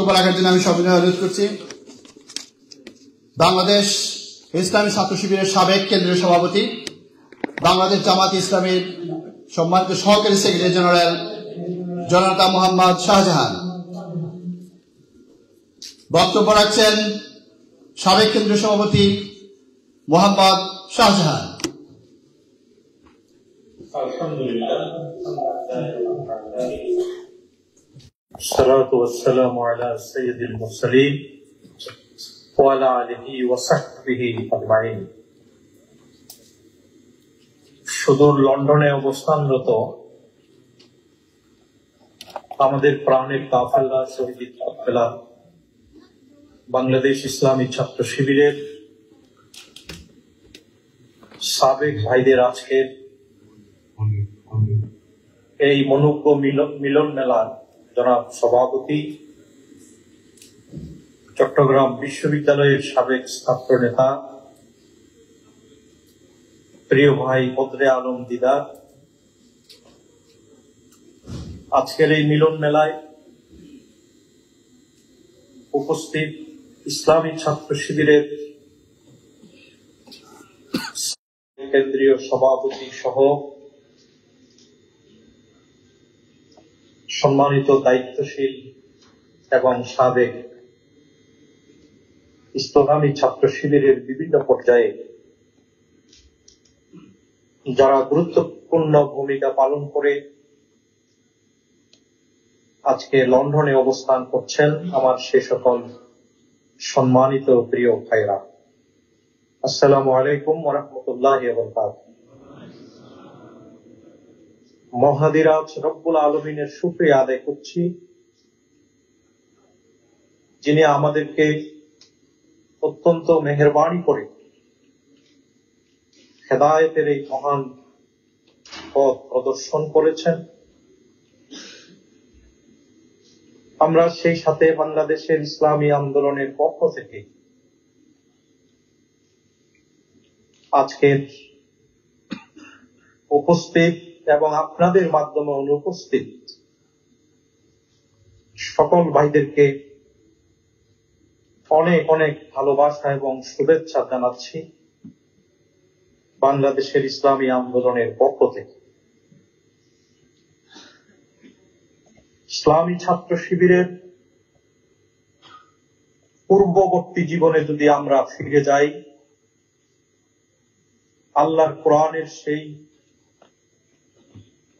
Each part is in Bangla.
বক্তব্য রাখার জন্য আমি সবিনয় অনুরোধ করছি বাংলাদেশ ইসলামী ছাত্র শিবিরের সাবেক কেন্দ্রীয় সভাপতি, বাংলাদেশ জামাত ইসলামীর সম্মানিত সহকারী সেক্রেটারি জেনারেল জনতা মোহাম্মদ শাহজাহান। বক্তব্য রাখছেন সাবেক কেন্দ্রীয় সভাপতি মোহাম্মদ শাহজাহান। الصلاة والسلام على سيد المرسلين وعلى آله وصحبه أجمعين। সুদূর লন্ডনে অবস্থানরত আমাদের প্রাণের কাফেলা শহীদ কাফেলা বাংলাদেশ ইসলামী ছাত্র শিবিরের সাবেক ভাইদের আজকের এই মনোজ্ঞ মিলন মেলার জনাব সভাপতি, চট্টগ্রাম বিশ্ববিদ্যালয়ের সাবেক ছাত্র নেতা, প্রিয় ভাই বদরে আলম দিদার, আজকের এই মিলন মেলায় উপস্থিত ইসলামী ছাত্র শিবিরের কেন্দ্রীয় সভাপতি সহ সম্মানিত দায়িত্বশীল এবং সাবেক ইসলামী ছাত্র শিবিরের বিভিন্ন পর্যায়ে যারা গুরুত্বপূর্ণ ভূমিকা পালন করে আজকে লন্ডনে অবস্থান করছেন, আমার সে সকল সম্মানিত প্রিয় ভাইরা, আসসালামু আলাইকুম ওয়া রাহমাতুল্লাহি ওয়া বারাকাতুহু। মহাদিরাজ রব্বুল আলামিনের শুকরিয়া আদায় করছি, যিনি আমাদেরকে অত্যন্ত মেহেরবানি করে হেদায়েতের এই মহান পথ প্রদর্শন করেছেন। আমরা সেই সাথে বাংলাদেশের ইসলামী আন্দোলনের পক্ষ থেকে আজকের উপস্থিত এবং আপনাদের মাধ্যমে অনুপস্থিত সকল ভাইদেরকে অনেক অনেক ভালোবাসা এবং শুভেচ্ছা জানাচ্ছি বাংলাদেশের ইসলামী আন্দোলনের পক্ষ থেকে। ইসলামী ছাত্র শিবিরের পূর্ববর্তী জীবনে যদি আমরা ফিরে যাই, আল্লাহর কোরআনের সেই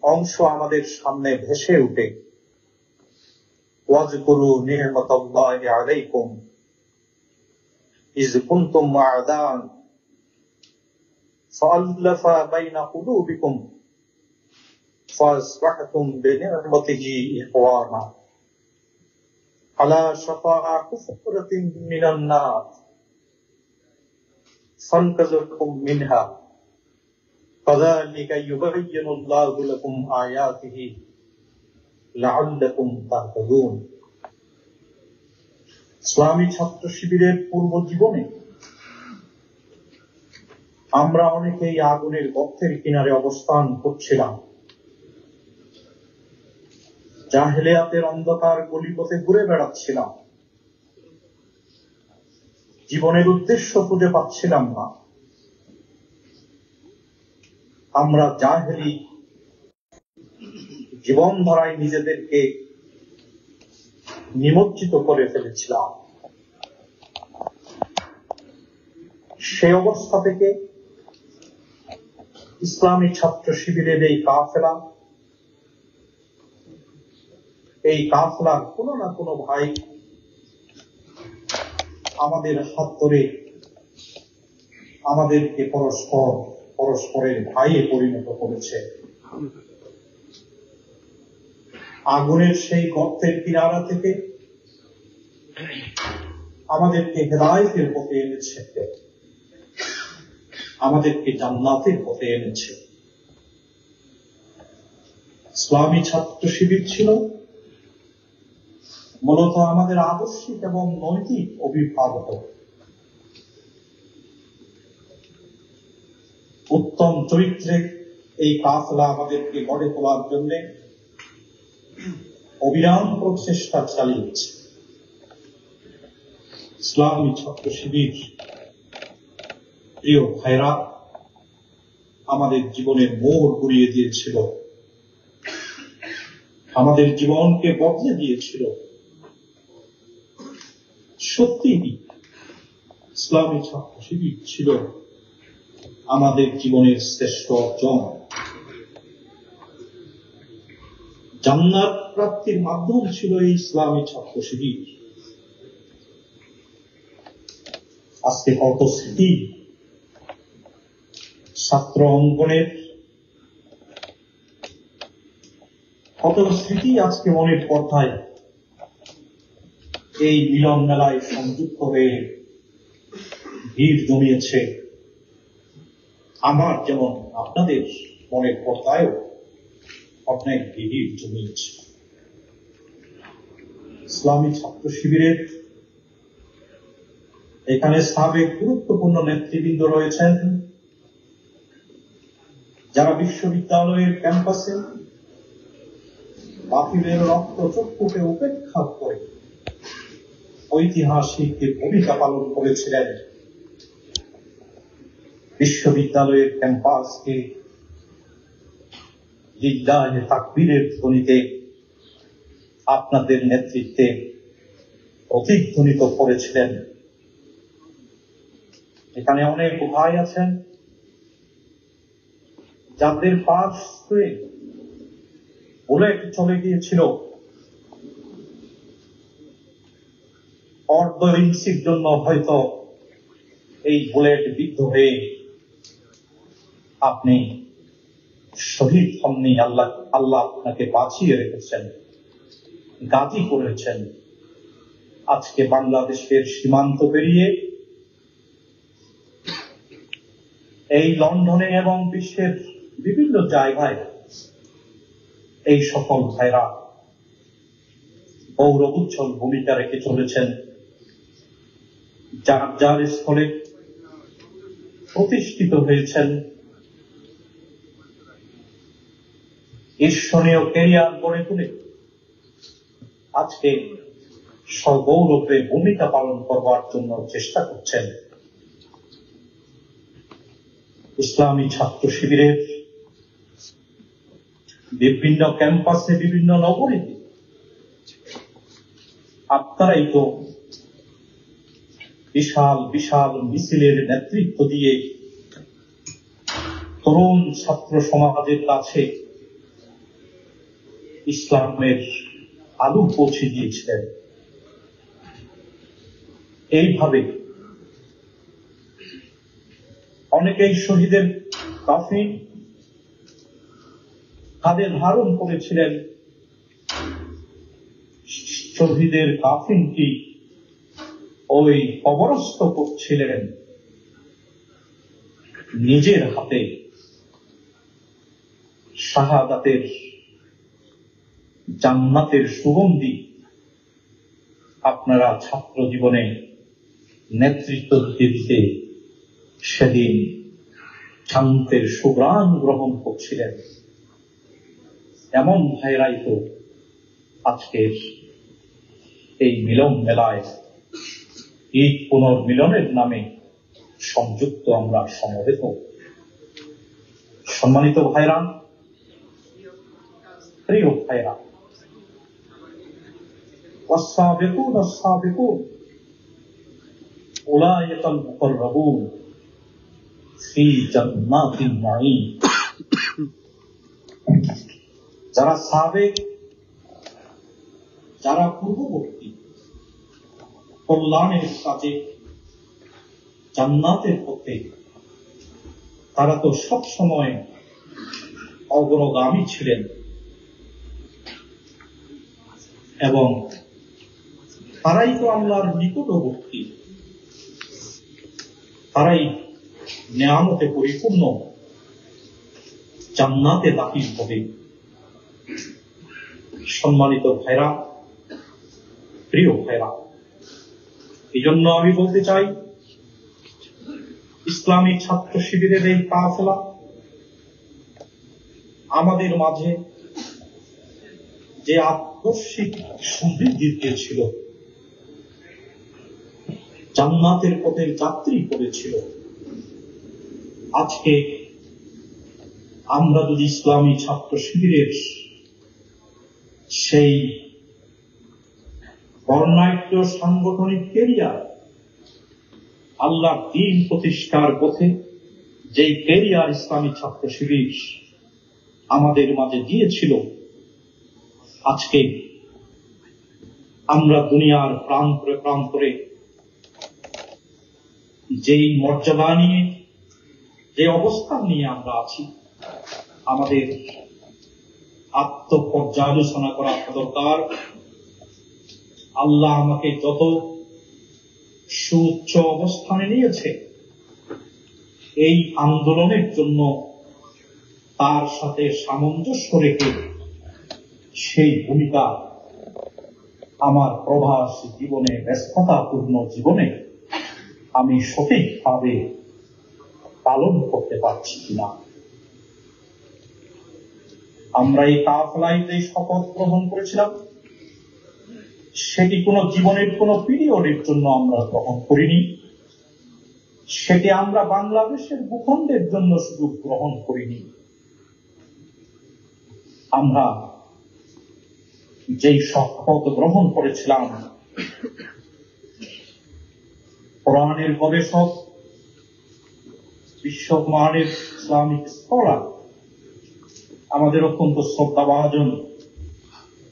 অংশ আমাদের সামনে ভেসে উঠে, ওয়াজকুরু নি'মাতাল্লাহি আলাইকুম ইয কুনতুম আ'দান ফাআল্লাফা বাইনা কুলুবিকুম ফাসবাহতুম বিনি'মাতিহি ইখওয়ানা আলা শাফা হুফরাতিন মিনান নার ফানকাযাকুম মিনহা কাযালিকা ইউবাইয়িনুল্লাহু লাকুম আয়াতিহি লাআল্লাকুম তাহতাদুন। ইসলামী ছাত্র শিবিরের পূর্ব জীবনে আমরা অনেকেই আগুনের গর্তের কিনারে অবস্থান করছিলাম, জাহেলিয়াতের অন্ধকার গলিপথে ঘুরে বেড়াচ্ছিলাম, জীবনের উদ্দেশ্য খুঁজে পাচ্ছিলাম না। আমরা জাহেলি জীবনধারায় নিজেদেরকে নিমজ্জিত করে ফেলেছিলাম। সে অবস্থা থেকে ইসলামী ছাত্র শিবিরের এই কাফেলার কোনো না কোনো ভাই আমাদের হাত ধরে আমাদেরকে পরস্পরের ভাইয়ে পরিণত করেছে। আগুনের সেই গর্তের কিনারা থেকে আমাদেরকে হেদায়েতের পথে এনেছে, আমাদেরকে জান্নাতের পথে এনেছে। ইসলামী ছাত্র শিবির ছিল মূলত আমাদের আদর্শিক এবং নৈতিক অভিভাবক। উত্তম চরিত্রে এই কাফেলা আমাদেরকে গড়ে তোলার জন্য অবিরাম প্রচেষ্টা চালিয়েছে। ইসলামী ছাত্র শিবির প্রিয় ভাইরা আমাদের জীবনের মোড় ঘুরিয়ে দিয়েছিল, আমাদের জীবনকে বদলে দিয়েছিল। সত্যি ইসলামী ছাত্র শিবির ছিল আমাদের জীবনের শ্রেষ্ঠ অর্জন। জান্নাত প্রাপ্তির মাধ্যম ছিল এই ইসলামী ছাত্র শিবির। আজকে কত স্মৃতি ছাত্র অঙ্গনের, কত স্মৃতি আজকে মনের পর্দায় এই মিলন মেলায় সংযুক্ত হয়ে ভিড় জমিয়েছে। আমার যেমন আপনাদের মনের পর্দায়ও অনেক ভিড় জমিয়েছে। ইসলামী ছাত্র শিবিরের এখানে সাবেক গুরুত্বপূর্ণ নেতৃবৃন্দ রয়েছেন, যারা বিশ্ববিদ্যালয়ের ক্যাম্পাসে বাতিলের রক্তচক্ষুকে উপেক্ষা করে ঐতিহাসিক ভূমিকা পালন করেছিলেন। বিশ্ববিদ্যালয়ের ক্যাম্পাসকে লিল্লাহে তাকবীরের ধ্বনিতে আপনাদের নেতৃত্বে প্রতিধ্বনিত করেছিলেন। এখানে অনেক ভাই আছেন যাদের পাশ হয়ে বুলেট চলে গিয়েছিল, অর্ধ ইঞ্চির জন্য হয়তো এই বুলেট বিদ্ধ হয়ে আপনি শহীদ হননি। আল্লাহ আপনাকে বাঁচিয়ে রেখেছেন, গাজী করেছেন। আজকে বাংলাদেশের সীমান্ত পেরিয়ে এই লন্ডনে এবং বিশ্বের বিভিন্ন জায়গায় এই সকল ভাইরা গৌরবোজ্জ্বল ভূমিকা রেখে চলেছেন। যার যার স্থলে প্রতিষ্ঠিত হয়েছেন, ঈশ্বরীয় ক্যারিয়ার গড়ে তুলে আজকে সগৌরবে ভূমিকা পালন করবার জন্য চেষ্টা করছেন। ইসলামী ছাত্র শিবিরের বিভিন্ন ক্যাম্পাসে, বিভিন্ন নগরীতে আপনারাই তো বিশাল বিশাল মিছিলের নেতৃত্ব দিয়ে তরুণ ছাত্র সমাজের কাছে ইসলামের আলো পৌঁছে দিয়েছিলেন। এইভাবে অনেকেই শহীদের কাফিন কাঁধে ধারণ করেছিলেন। শহীদের কাফিনটি ওই কবরস্থ করছিলেন নিজের হাতে। শাহাদাতের জান্নাতের সুগন্ধি আপনারা ছাত্র জীবনে নেতৃত্ব দিতে দিতে সেদিন শান্তের সুগ্রাণ গ্রহণ করছিলেন। এমন ভাইরাই তো আজকের এই মিলন মেলায় ঈদ পুনর্মিলনের নামে সংযুক্ত আমরা সমবেত। সম্মানিত ভাইরা, প্রিয় ভাইরা, والسابقون السابقون أولئك المقربون في جنات النعيم। যারা সাবেক, যারা পূর্ববর্তী, কল্যাণের কাজে, জান্নাতের পথে, তারা তো সব সময় অগ্রগামী ছিলেন এবং তারাই তো আল্লাহর নিকটবর্তী, তারাই নেয়ামতে পরিপূর্ণ জান্নাতে দাখিল হবে। সম্মানিত ভাইরা, প্রিয় ভাইরা, এই জন্য আমি বলতে চাই, ইসলামী ছাত্র শিবিরের এই কাফেলা আমাদের মাঝে যে আদর্শিক সমৃদ্ধি দিয়েছিল, জান্নাতের পথের যাত্রী করেছিল। আজকে আমরা যদি ইসলামী ছাত্র শিবিরের সেই বর্ণাঢ্য সাংগঠনিক ক্যারিয়ার, আল্লাহর দ্বীন প্রতিষ্ঠার পথে যেই ক্যারিয়ার ইসলামী ছাত্র শিবির আমাদের মাঝে দিয়েছিল, আজকে আমরা দুনিয়ার প্রান্তরে প্রান্তরে যেই মর্যাদা নিয়ে, যে অবস্থান নিয়ে আমরা আছি, আমাদের আত্মপর্যালোচনা করা দরকার। আল্লাহ আমাকে যত সুউচ্চ অবস্থানে নিয়েছে, এই আন্দোলনের জন্য তার সাথে সামঞ্জস্য রেখে সেই ভূমিকা আমার প্রবাস জীবনে, ব্যস্ততাপূর্ণ জীবনে আমি সঠিকভাবে পালন করতে পারছি কিনা। আমরা এই কাফেলায় যে শপথ গ্রহণ করেছিলাম, সেটি কোন জীবনের কোন পিরিয়ডের জন্য আমরা গ্রহণ করিনি। সেটি আমরা বাংলাদেশের ভূখণ্ডের জন্য শুধু গ্রহণ করিনি। আমরা যেই শপথ গ্রহণ করেছিলাম, কোরআনের গবেষক, বিশ্বমানের ইসলামিক স্কলার, আমাদের অত্যন্ত শ্রদ্ধাভাজন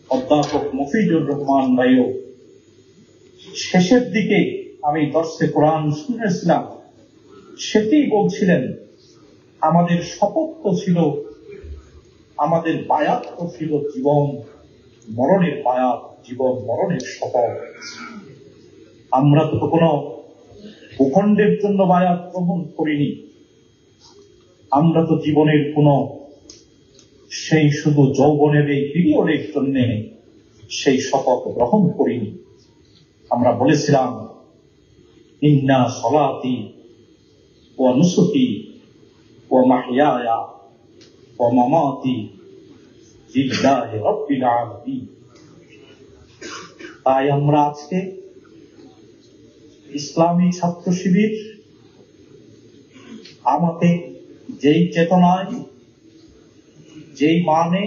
অধ্যাপক মফিজুর রহমান ভাইও শেষের দিকে আমি দর্শে কোরআন শুনেছিলাম, সেটি বলছিলেন, আমাদের শপথ তো ছিল, আমাদের বায়াত তো ছিল জীবন মরণের বায়াত, জীবন মরণের শপথ। আমরা তো কোনো ভূখণ্ডের জন্য বায়াত গ্রহণ করিনি। আমরা তো জীবনের কোন সেই শুধু যৌবনের এই পিরিয়ডের জন্য সেই শপথ গ্রহণ করিনি। আমরা বলেছিলাম, ইন্না সলাতি ওয়া নুসুকি ওয়া মাহইয়ায়া ওয়া মামাতি লিল্লাহি রাব্বিল আলামিন। তাই আমরা আজকে ইসলামী ছাত্র শিবির আমাকে যেই চেতনায়, যেই মানে,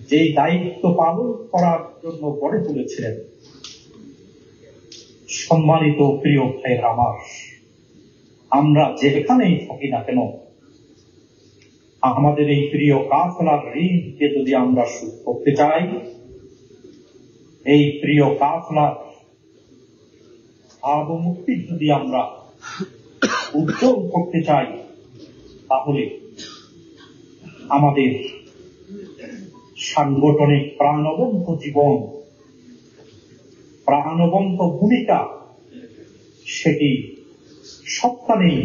যেই দায়িত্ব পালন করার জন্য গড়ে তুলেছিলেন, সম্মানিত প্রিয় ভাইয়ের আমার, আমরা যেখানেই থাকি না কেন, আমাদের এই প্রিয় কাফেলার ঋণকে যদি আমরা শোধ করতে চাই, এই প্রিয় কাফেলার ভাবমূর্তি যদি আমরা উজ্জ্বল করতে চাই, তাহলে আমাদের সাংগঠনিক প্রাণবন্ত জীবন, প্রাণবন্ত ভূমিকা, সেটি সবখানেই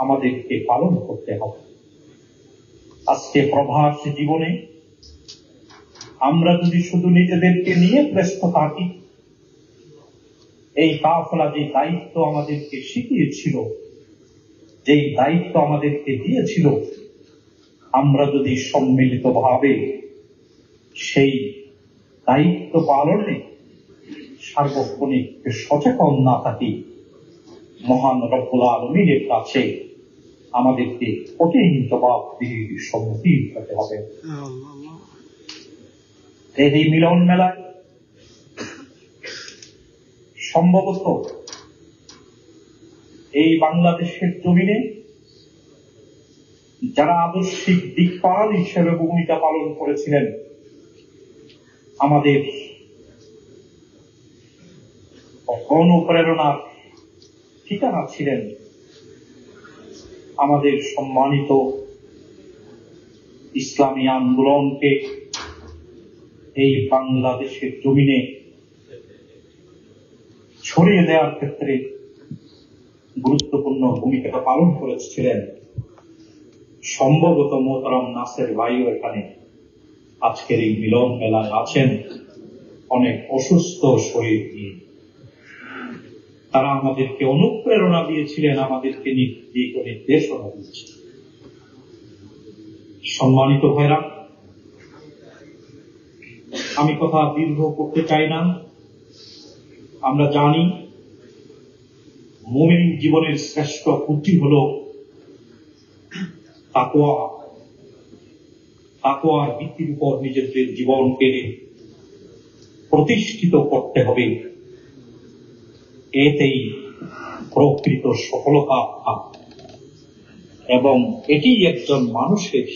আমাদেরকে পালন করতে হবে। আজকে প্রবাস জীবনে আমরা যদি শুধু নিজেদেরকে নিয়ে ব্যস্ত থাকি, এই কাফেলা যে দায়িত্ব আমাদেরকে শিখিয়েছিল, যে দায়িত্ব আমাদেরকে দিয়েছিল, আমরা যদি সম্মিলিতভাবে সেই দায়িত্ব পালনে সার্বক্ষণিক সচেতন না থাকি, মহান রব্বুল আলামিনের কাছে আমাদেরকে কঠিন জবাবদিহির সম্মুখীন হতে হবে। এই মিলন মেলায় সম্ভবত এই বাংলাদেশের জমিনে যারা আদর্শিক দিকপাল হিসেবে ভূমিকা পালন করেছিলেন, আমাদের অনুপ্রেরণার ঠিকানা ছিলেন আমাদের সম্মানিত ইসলামী আন্দোলনকে এই বাংলাদেশের জমিনে ছড়িয়ে দেওয়ার ক্ষেত্রে গুরুত্বপূর্ণ ভূমিকা পালন করেছিলেন। সম্ভবত মোহতারাম নাসের ভাইও এখানে আজকের এই মিলন মেলায় আছেন, অনেক অসুস্থ শরীর নিয়ে। তারা আমাদেরকে অনুপ্রেরণা দিয়েছিলেন, আমাদেরকে দিক নির্দেশনা দিয়েছিলেন। সম্মানিত ভাইরা, আমি কথা দীর্ঘ করতে চাই না। আমরা জানি মুমিন জীবনের শ্রেষ্ঠ পুঁজি হল তাকওয়া। তাকওয়ার ভিত্তির উপর নিজেদের জীবনকে প্রতিষ্ঠিত করতে হবে, এতেই প্রকৃত সফলতা এবং এটি একজন মানুষের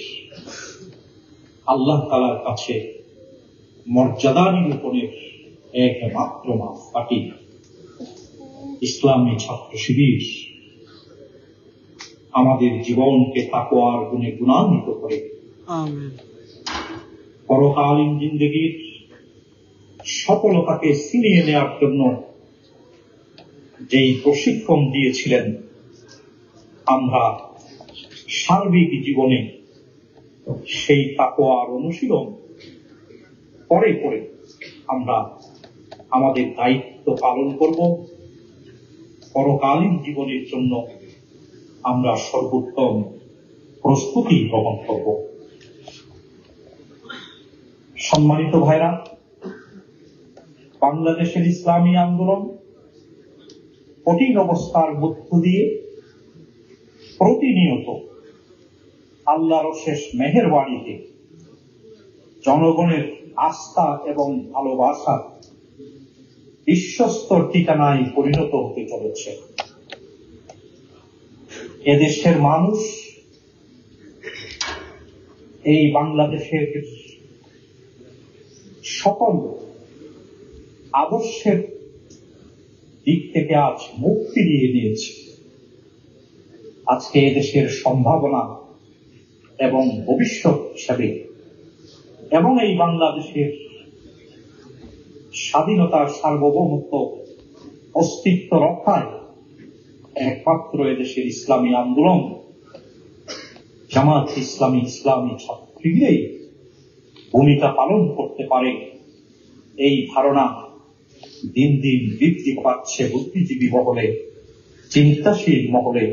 আল্লাহ তাআলার কাছে মর্যাদা নিরূপণের একমাত্র মাপকাঠি। ইসলামী ছাত্র শিবির আমাদের জীবনকে তাকওয়ার গুণে গুণান্বিত করে পরকালীন জিন্দেগীর সফলতাকে ছিনিয়ে নেওয়ার জন্য যেই প্রশিক্ষণ দিয়েছিলেন, আমরা সার্বিক জীবনে সেই তাকওয়ার অনুশীলন পরে পরে আমরা আমাদের দায়িত্ব পালন করব। পরকালীন জীবনের জন্য আমরা সর্বোত্তম প্রস্তুতি গ্রহণ করব। সম্মানিত ভাইরা, বাংলাদেশের ইসলামী আন্দোলন কঠিন অবস্থার মধ্য দিয়ে প্রতিনিয়ত আল্লাহর অশেষ মেহেরবানিতে জনগণের আস্থা এবং ভালোবাসার বিশ্বস্ত ঠিকানায় পরিণত হতে চলেছে। এদেশের মানুষ এই বাংলাদেশের সকল আদর্শের দিক থেকে আজ মুক্তি দিয়ে নিয়েছে। আজকে এদেশের সম্ভাবনা এবং ভবিষ্যৎ হিসাবে এবং এই বাংলাদেশের স্বাধীনতার সার্বভৌমত্ব অস্তিত্ব রক্ষায় একমাত্র এদেশের ইসলামী আন্দোলন জামাত ইসলামী ছাত্র শিবিরেই ভূমিকা পালন করতে পারে, এই ধারণা দিন দিন বৃদ্ধি পাচ্ছে বুদ্ধিজীবী মহলে, চিন্তাশীল মহলে,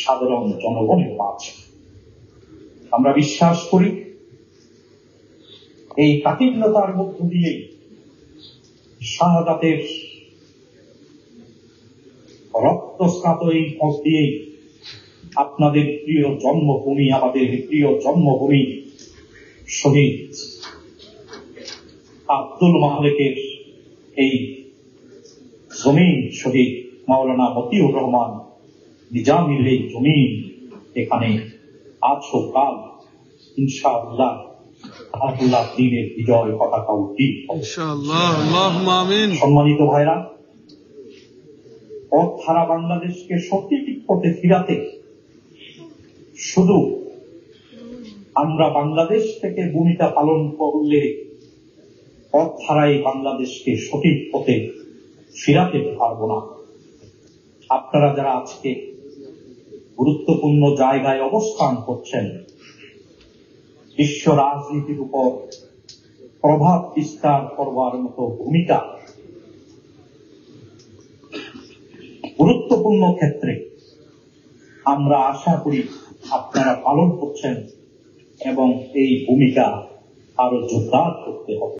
সাধারণ জনগণের মাঝে। আমরা বিশ্বাস করি এই কাঠিন্যতার মধ্য দিয়েই শাহাদাতের রক্তস্নাত এই পথ দিয়েই আপনাদের প্রিয় জন্মভূমি, আমাদের প্রিয় জন্মভূমি শহীদ আব্দুল মালেকের এই জমিন, শহীদ মাওলানা মতিউর রহমান নিজামীর এই জমিন, এখানে আজও কাল ইনশাআল্লাহ আল্লাহ দ্বীনের বিজয় পতাকা উড্ডীন হবে। সম্মানিত ভাইরা, পথ হারা বাংলাদেশকে সঠিক পথে ফিরাতে শুধু আমরা বাংলাদেশ থেকে ভূমিকা পালন করলে পথ হারাই বাংলাদেশকে সঠিক পথে ফিরাতে পারবো না। আপনারা যারা আজকে গুরুত্বপূর্ণ জায়গায় অবস্থান করছেন, বিশ্ব রাজনীতির উপর প্রভাব বিস্তার করবার মতো ভূমিকা গুরুত্বপূর্ণ ক্ষেত্রে আমরা আশা করি আপনারা পালন করছেন এবং এই ভূমিকা আরো জোরদার করতে হবে।